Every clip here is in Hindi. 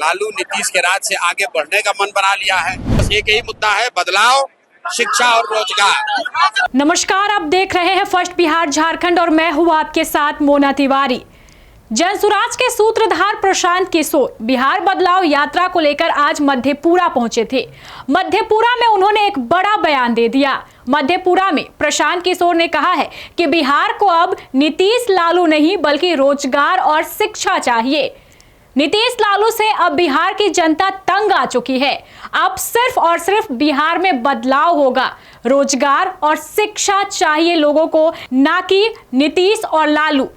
लालू नीतीश के राज से आगे बढ़ने का मन बना लिया है। बस एक ही मुद्दा है, बदलाव, शिक्षा और रोजगार। नमस्कार, आप देख रहे हैं फर्स्ट बिहार झारखंड और मैं हूं आपके साथ मोना तिवारी। जनसुराज के सूत्रधार प्रशांत किशोर बिहार बदलाव यात्रा को लेकर आज मधेपुरा पहुंचे थे। मधेपुरा में उन्होंने एक बड़ा बयान दे दिया। मधेपुरा में प्रशांत किशोर ने कहा है कि बिहार को अब नीतीश लालू नहीं बल्कि रोजगार और शिक्षा चाहिए। नीतीश लालू से अब बिहार की जनता तंग आ चुकी है। अब सिर्फ और सिर्फ बिहार में बदलाव होगा। रोजगार और शिक्षा चाहिए लोगों को, ना कि नीतीश और लालू।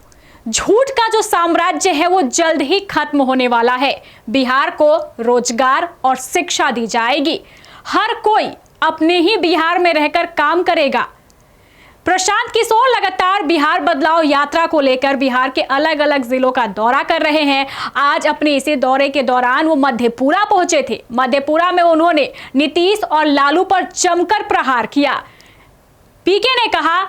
झूठ का जो साम्राज्य है वो जल्द ही खत्म होने वाला है। बिहार को रोजगार और शिक्षा दी जाएगी। हर कोई अपने ही बिहार में रहकर काम करेगा। प्रशांत किशोर लगातार बिहार बदलाव यात्रा को लेकर बिहार के अलग अलग जिलों का दौरा कर रहे हैं। आज अपने इसी दौरे के दौरान वो मधेपुरा पहुंचे थे। मधेपुरा में उन्होंने नीतीश और लालू पर जमकर प्रहार किया। पीके ने कहा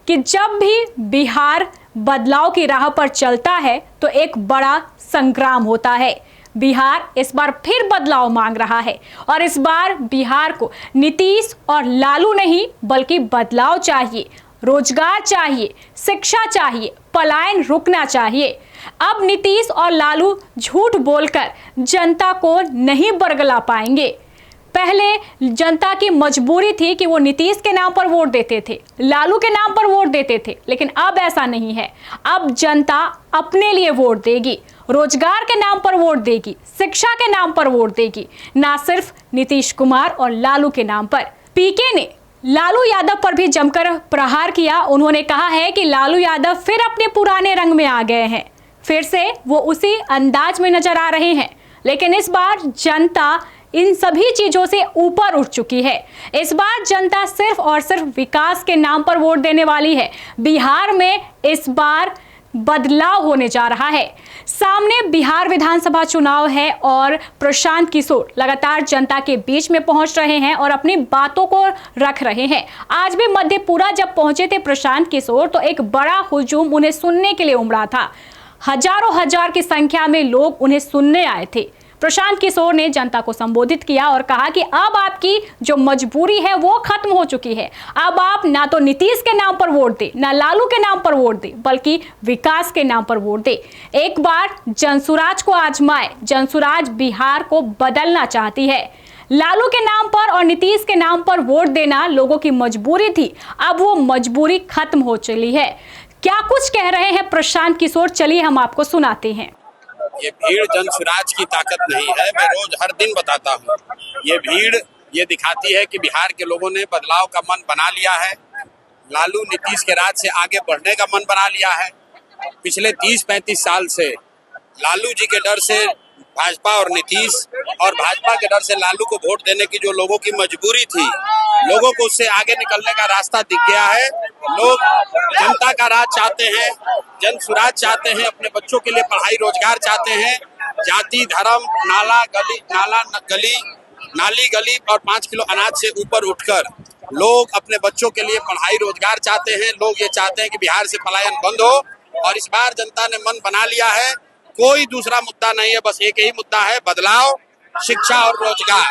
कि जब भी बिहार बदलाव की राह पर चलता है तो एक बड़ा संग्राम होता है। बिहार इस बार फिर बदलाव मांग रहा है और इस बार बिहार को नीतीश और लालू नहीं बल्कि बदलाव चाहिए, रोजगार चाहिए, शिक्षा चाहिए, पलायन रुकना चाहिए। अब नीतीश और लालू झूठ बोलकर जनता को नहीं बरगला पाएंगे। पहले जनता की मजबूरी थी कि वो नीतीश के नाम पर वोट देते थे, लालू के नाम पर वोट देते थे, लेकिन अब ऐसा नहीं है। अब जनता अपने लिए वोट देगी, रोजगार के नाम पर वोट देगी, शिक्षा के नाम पर वोट देगी, ना सिर्फ नीतीश कुमार और लालू के नाम पर। पीके ने लालू यादव पर भी जमकर प्रहार किया। उन्होंने कहा है कि लालू यादव फिर अपने पुराने रंग में आ गए हैं, फिर से वो उसी अंदाज में नजर आ रहे हैं। लेकिन इस बार जनता इन सभी चीजों से ऊपर उठ चुकी है। इस बार जनता सिर्फ और सिर्फ विकास के नाम पर वोट देने वाली है। बिहार में इस बार बदलाव होने जा रहा है। सामने बिहार विधानसभा चुनाव है और प्रशांत किशोर लगातार जनता के बीच में पहुंच रहे हैं और अपनी बातों को रख रहे हैं। आज भी मधेपुरा जब पहुंचे थे प्रशांत किशोर तो एक बड़ा हुजूम उन्हें सुनने के लिए उमड़ा था। हजारों हजार की संख्या में लोग उन्हें सुनने आए थे। प्रशांत किशोर ने जनता को संबोधित किया और कहा कि अब आपकी जो मजबूरी है वो खत्म हो चुकी है। अब आप ना तो नीतीश के नाम पर वोट दे, ना लालू के नाम पर वोट दे, बल्कि विकास के नाम पर वोट दे। एक बार जनसुराज को आजमाए। जनसुराज बिहार को बदलना चाहती है। लालू के नाम पर और नीतीश के नाम पर वोट देना लोगों की मजबूरी थी, अब वो मजबूरी खत्म हो चली है। क्या कुछ कह रहे हैं प्रशांत किशोर, चलिए हम आपको सुनाते हैं। ये भीड़ जनसुराज की ताकत नहीं है, मैं रोज हर दिन बताता हूँ। ये भीड़ ये दिखाती है कि बिहार के लोगों ने बदलाव का मन बना लिया है। लालू नीतीश के राज से आगे बढ़ने का मन बना लिया है। पिछले 30-35 साल से लालू जी के डर से भाजपा और नीतीश और भाजपा के डर से लालू को वोट देने की जो लोगों की मजबूरी थी, लोगों को उससे आगे निकलने का रास्ता दिख गया है। लोग जनता का राज चाहते हैं, जनसुराज चाहते हैं, अपने बच्चों के लिए पढ़ाई रोजगार चाहते हैं। जाति धर्म नाली गली और 5 किलो अनाज से ऊपर उठकर लोग अपने बच्चों के लिए पढ़ाई रोजगार चाहते हैं। लोग ये चाहते हैं कि बिहार से पलायन बंद हो और इस बार जनता ने मन बना लिया है। कोई दूसरा मुद्दा नहीं है, बस एक ही मुद्दा है, बदलाव, शिक्षा और रोजगार।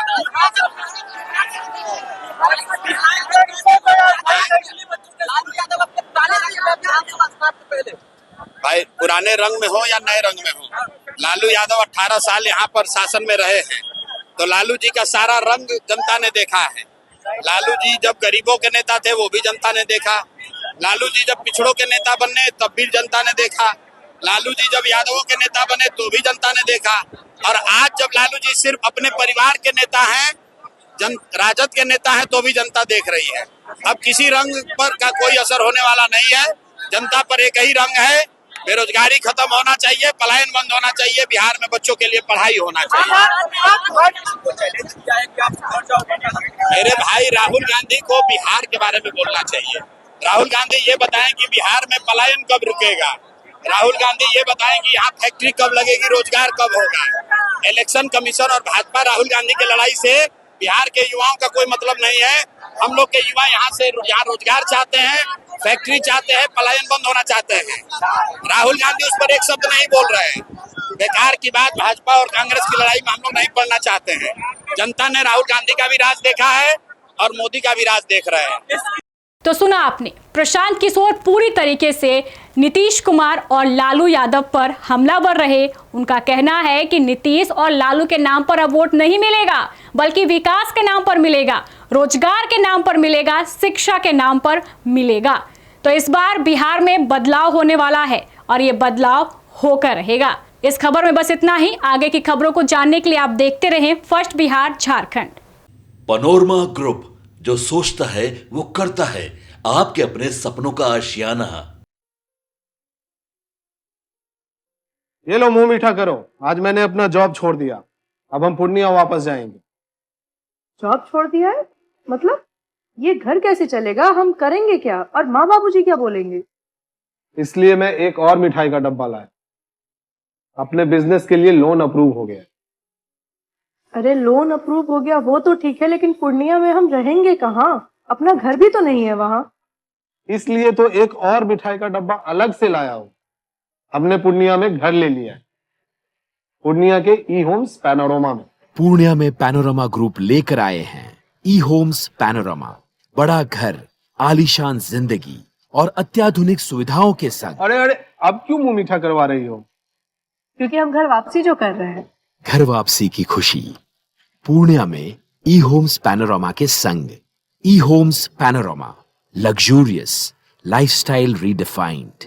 भाई पुराने रंग में हो या नए रंग में हो, लालू यादव 18 साल यहाँ पर शासन में रहे हैं तो लालू जी का सारा रंग जनता ने देखा है। लालू जी जब गरीबों के नेता थे वो भी जनता ने देखा। लालू जी जब पिछड़ों के नेता बने तब भी जनता ने देखा। लालू जी जब यादवों के नेता बने तो भी जनता ने देखा। और आज जब लालू जी सिर्फ अपने परिवार के नेता हैं, राजद के नेता हैं, तो भी जनता देख रही है। अब किसी रंग पर का कोई असर होने वाला नहीं है। जनता पर एक ही रंग है, बेरोजगारी खत्म होना चाहिए, पलायन बंद होना चाहिए, बिहार में बच्चों के लिए पढ़ाई होना चाहिए। मेरे भाई राहुल गांधी को बिहार के बारे में बोलना चाहिए। राहुल गांधी ये बताएं कि बिहार में पलायन कब रुकेगा। राहुल गांधी ये बताएं कि यहाँ फैक्ट्री कब लगेगी, रोजगार कब होगा। इलेक्शन कमीशन और भाजपा राहुल गांधी की लड़ाई से बिहार के युवाओं का कोई मतलब नहीं है। हम लोग के युवा यहाँ रोजगार चाहते हैं, फैक्ट्री चाहते हैं, पलायन बंद होना चाहते हैं। राहुल गांधी उस पर एक शब्द नहीं बोल रहे हैं। बेकार की बात, भाजपा और कांग्रेस की लड़ाई में हम लोग नहीं पड़ना चाहते हैं। जनता ने राहुल गांधी का भी राज देखा है और मोदी का भी राज देख रहे हैं। तो सुना आपने, प्रशांत किशोर पूरी तरीके से नीतीश कुमार और लालू यादव पर हमलावर रहे। उनका कहना है कि नीतीश और लालू के नाम पर अब वोट नहीं मिलेगा, बल्कि विकास के नाम पर मिलेगा, रोजगार के नाम पर मिलेगा, शिक्षा के नाम पर मिलेगा। तो इस बार बिहार में बदलाव होने वाला है और ये बदलाव होकर रहेगा। इस खबर में बस इतना ही। आगे की खबरों को जानने के लिए आप देखते रहें first Bihar Jharkhand. Panorama group, जो सोचता है वो करता है। आपके अपने सपनों का आशियाना। ये लो, मुंह मीठा करो। आज मैंने अपना जॉब छोड़ दिया। अब हम पूर्णिया वापस जाएंगे। जॉब छोड़ दिया है? मतलब ये घर कैसे चलेगा? हम करेंगे क्या? और माँ बाबूजी क्या बोलेंगे? इसलिए मैं एक और मिठाई का डब्बा लाया। अपने बिजनेस के लिए लोन अप्रूव हो गया। अरे लोन अप्रूव हो गया वो तो ठीक है, लेकिन पूर्णिया में हम रहेंगे कहाँ? अपना घर भी तो नहीं है वहाँ। इसलिए तो एक और मिठाई का डब्बा अलग से लाया हूँ। हमने पूर्णिया में घर ले लिया है, पूर्णिया के ई होम्स पैनोरमा में। पूर्णिया में पैनोरमा ग्रुप लेकर आए हैं ई होम्स पैनोरमा। बड़ा घर, आलीशान जिंदगी और अत्याधुनिक सुविधाओं के संग। अरे अब क्यों मुंह मीठा करवा रही हो? क्योंकि हम घर वापसी जो कर रहे हैं। घर वापसी की खुशी पूर्णिया में ई होम्स पैनोरमा के संग। ई Homes Panorama, luxurious lifestyle redefined.